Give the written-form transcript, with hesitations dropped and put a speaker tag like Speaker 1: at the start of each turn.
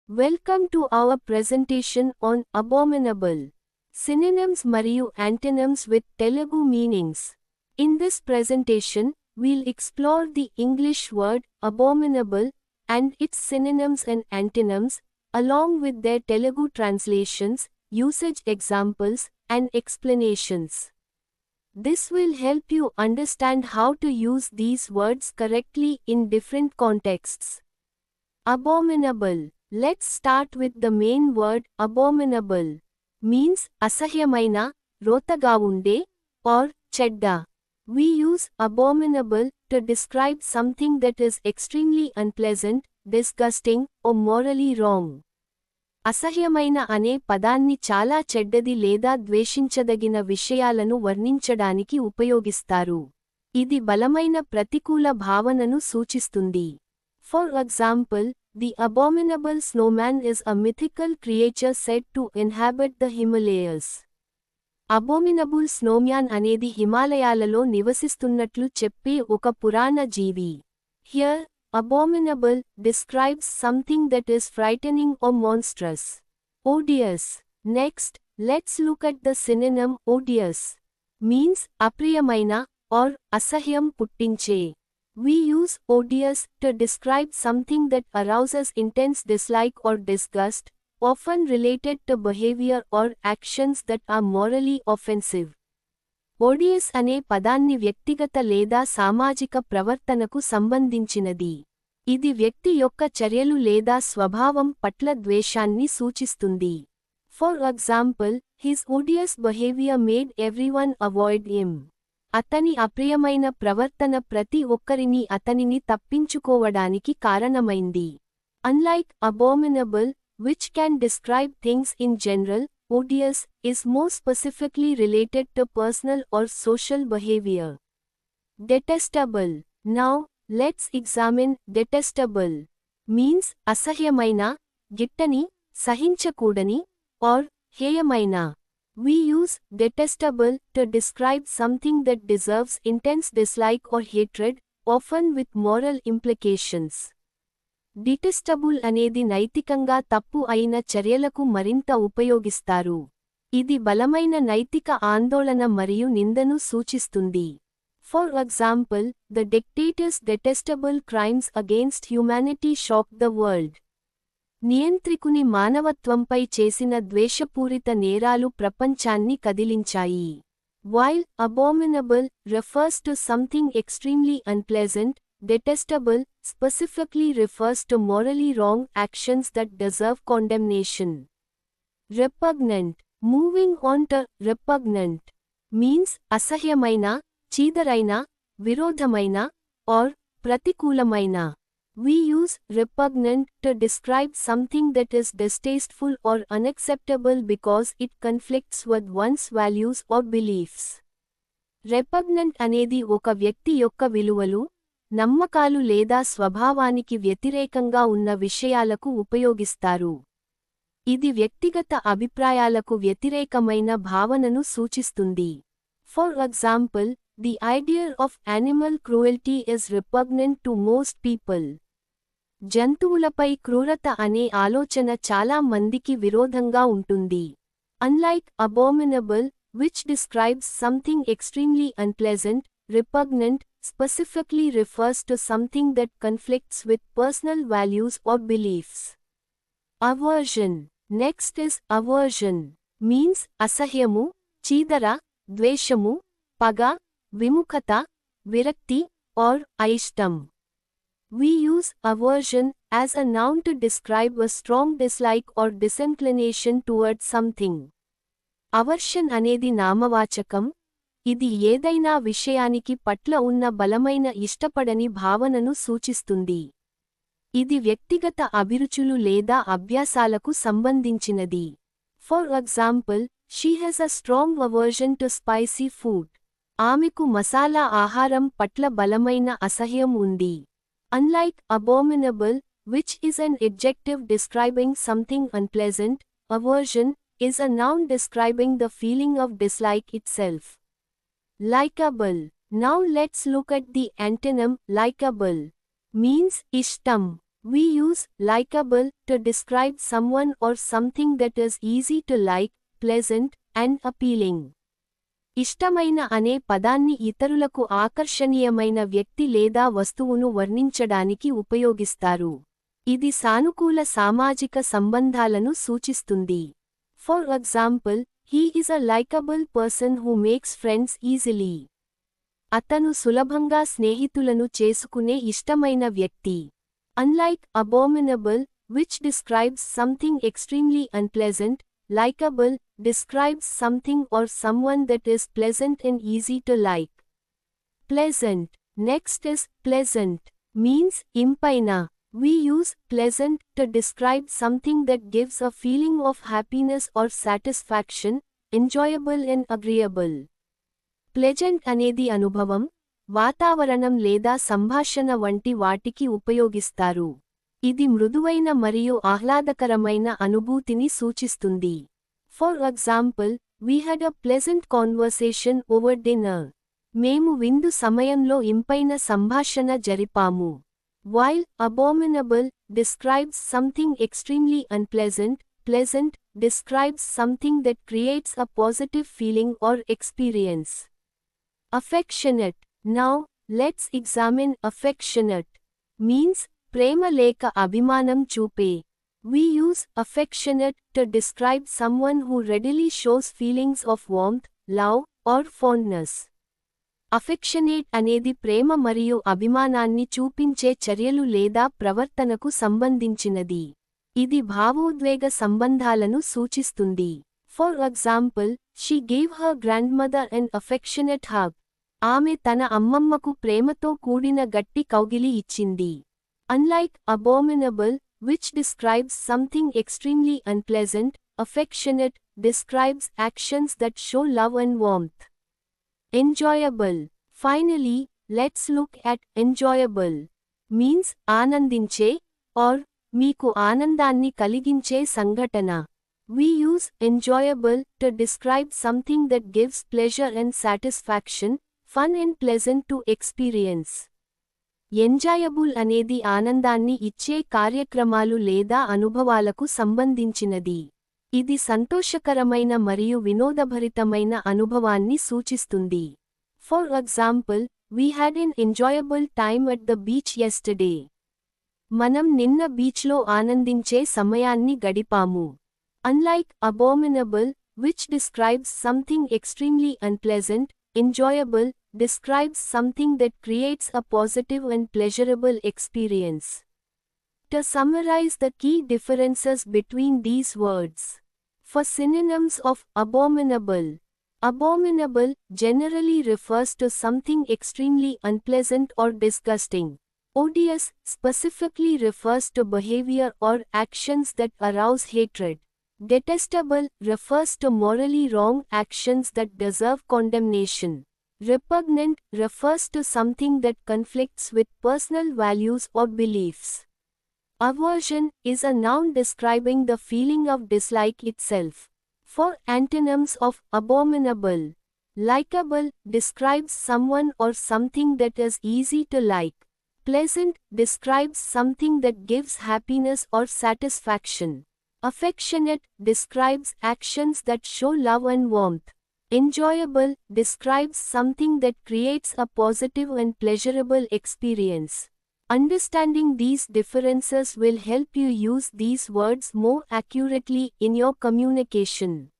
Speaker 1: Welcome to our presentation on abominable synonyms మరియు antonyms with Telugu meanings. In this presentation, we'll explore the English word abominable and its synonyms and antonyms, along with their Telugu translations, usage examples, and explanations. This will help you understand how to use these words correctly in different contexts. Abominable. Let's start with the main word abominable. Means అసహ్యమైన, రోతగా ఉండే, or చెడ్డ. We use abominable to describe something that is extremely unpleasant, disgusting, or morally wrong. అసహ్యమైన అనే పదాన్ని చాలా చెడ్డది లేదా ద్వేషించదగిన విషయాలను వర్ణించడానికి ఉపయోగిస్తారు. ఇది బలమైన ప్రతికూల భావనను సూచిస్తుంది. For example, the abominable snowman is a mythical creature said to inhabit the Himalayas. Abominable snowman అనేది హిమాలయాలలో నివసిస్తున్నట్లు చెప్పే ఒక పురాణ జీవి. Here, abominable describes something that is frightening or monstrous. Odious. Next, let's look at the synonym odious. Means అప్రియమైన or అసహ్యం పుట్టించే. We use odious to describe something that arouses intense dislike or disgust, often related to behavior or actions that are morally offensive. Odious అనే పదాన్ని వ్యక్తిగత లేదా సామాజిక ప్రవర్తనకు సంబంధించినది. ఇది వ్యక్తి యొక్క చర్యలు లేదా స్వభావం పట్ల ద్వేషాన్ని సూచిస్తుంది. For example, his odious behavior made everyone avoid him. అతని అప్రియమైన ప్రవర్తన ప్రతి ఒక్కరిని అతనిని తప్పించుకోవడానికి కారణమైంది. Unlike abominable, which can describe things in general, odious is more specifically related to personal or social behavior. Detestable. Now, let's examine detestable. Means అసహ్యమైన, గిట్టని, సహించకూడని, or హేయమైన. We use detestable to describe something that deserves intense dislike or hatred, often with moral implications. Detestable అనేది నైతికంగా తప్పు అయిన చర్యలకు మరింత ఉపయోగిస్తారు. ఇది బలమైన నైతిక ఆందోళన మరియు నిందను సూచిస్తుంది. For example, the dictator's detestable crimes against humanity shocked the world. నియంత్రికుని మానవత్వంపై చేసిన ద్వేషపూరిత నేరాలు ప్రపంచాన్ని కదిలించాయి. While abominable refers to something extremely unpleasant, detestable specifically refers to morally wrong actions that deserve condemnation. Repugnant. Moving on to repugnant. Means అసహ్యమైన, చీదరైన, విరోధమైన, or ప్రతికూలమైన. We use repugnant to describe something that is distasteful or unacceptable because it conflicts with one's values or beliefs. Repugnant అనేది ఒక వ్యక్తి యొక్క విలువలు, నమ్మకాలు లేదా స్వభావానికి వ్యతిరేకంగా ఉన్న విషయాలకు ఉపయోగిస్తారు. ఇది వ్యక్తిగత అభిప్రాయాలకు వ్యతిరేకమైన భావనను సూచిస్తుంది. For example, the idea of animal cruelty is repugnant to most people. జంతువులపై క్రూరత అనే ఆలోచన చాలా మందికి విరోధంగా ఉంటుంది. Unlike abominable, which describes something extremely unpleasant, repugnant specifically refers to something that conflicts with personal values or beliefs. Aversion. Next is aversion. Means అసహ్యము, చీదర, ద్వేషము, పగ, విముఖత, విరక్తి, or అయిష్టం. We use aversion as a noun to describe a strong dislike or disinclination towards something. Aversion అనేది నామవాచకం, ఇది ఏదైనా విషయానికి పట్ల ఉన్న బలమైన ఇష్టపడని భావనను సూచిస్తుంది. ఇది వ్యక్తిగత అభిరుచులు లేదా అభ్యాసాలకు సంబంధించినది. For example, she has a strong aversion to spicy food. ఆమెకు మసాలా ఆహారం పట్ల బలమైన అసహ్యం ఉంది. Unlike abominable, which is an adjective describing something unpleasant, aversion is a noun describing the feeling of dislike itself. Likeable. Now let's look at the antonym likable. Means ishtam. We use likable to describe someone or something that is easy to like, pleasant, and appealing. ఇష్టమైన అనే పదాన్ని ఇతరులకు ఆకర్షణీయమైన వ్యక్తి లేదా వస్తువును వర్ణించడానికి ఉపయోగిస్తారు. ఇది సానుకూల సామాజిక సంబంధాలను సూచిస్తుంది. For example, he is a likable person who makes friends easily. అతను సులభంగా స్నేహితులను చేసుకునే ఇష్టమైన వ్యక్తి. Unlike abominable, which describes something extremely unpleasant, likable describes something or someone that is pleasant and easy to like. Pleasant. Next is pleasant. Means ఇంపైన. We use pleasant to describe something that gives a feeling of happiness or satisfaction, enjoyable and agreeable. Pleasant అనేది అనుభవం, వాతావరణం లేదా సంభాషణ వంటి వాటికి ఉపయోగిస్తారు. ఇది మృదువైన మరియు ఆహ్లాదకరమైన అనుభూతిని సూచిస్తుంది. For example, we had a pleasant conversation over dinner. మేము విందు సమయంలో ఇంపైన సంభాషణ జరిపాము. While abominable describes something extremely unpleasant, pleasant describes something that creates a positive feeling or experience. Affectionate. Now, let's examine affectionate. Means ప్రేమ లేక అభిమానం చూపే. We use affectionate to describe someone who readily shows feelings of warmth, love, or fondness. Affectionate అనేది ప్రేమ మరియు అభిమానాన్ని చూపించే చర్యలు లేదా ప్రవర్తనకు సంబంధించినది. ఇది భావోద్వేగ సంబంధాలను సూచిస్తుంది. For example, she gave her grandmother an affectionate hug. ఆమె తన అమ్మమ్మకు ప్రేమతో కూడిన గట్టి కౌగిలి ఇచ్చింది. Unlike abominable, which describes something extremely unpleasant, affectionate describes actions that show love and warmth. Enjoyable. Finally, let's look at enjoyable. Means ఆనందించే or మీకు ఆనందాన్ని కలిగించే సంఘటన. We use enjoyable to describe something that gives pleasure and satisfaction, fun and pleasant to experience. Enjoyable అనేది ఆనందాన్ని ఇచ్చే కార్యక్రమాలు లేదా అనుభవాలకు సంబంధించినది. ఇది సంతోషకరమైన మరియు వినోదభరితమైన అనుభవాన్ని సూచిస్తుంది. For example, we had an enjoyable time at the beach yesterday. మనం నిన్న బీచ్లో ఆనందించే సమయాన్ని గడిపాము. Unlike abominable, which describes something extremely unpleasant, enjoyable describes something that creates a positive and pleasurable experience. To summarize the key differences between these words. For synonyms of abominable. Abominable generally refers to something extremely unpleasant or disgusting. Odious specifically refers to behavior or actions that arouse hatred. Detestable refers to morally wrong actions that deserve condemnation. Repugnant refers to something that conflicts with personal values or beliefs. Aversion is a noun describing the feeling of dislike itself. For antonyms of abominable. Likeable describes someone or something that is easy to like. Pleasant describes something that gives happiness or satisfaction. Affectionate describes actions that show love and warmth. Enjoyable describes something that creates a positive and pleasurable experience. Understanding these differences will help you use these words more accurately in your communication.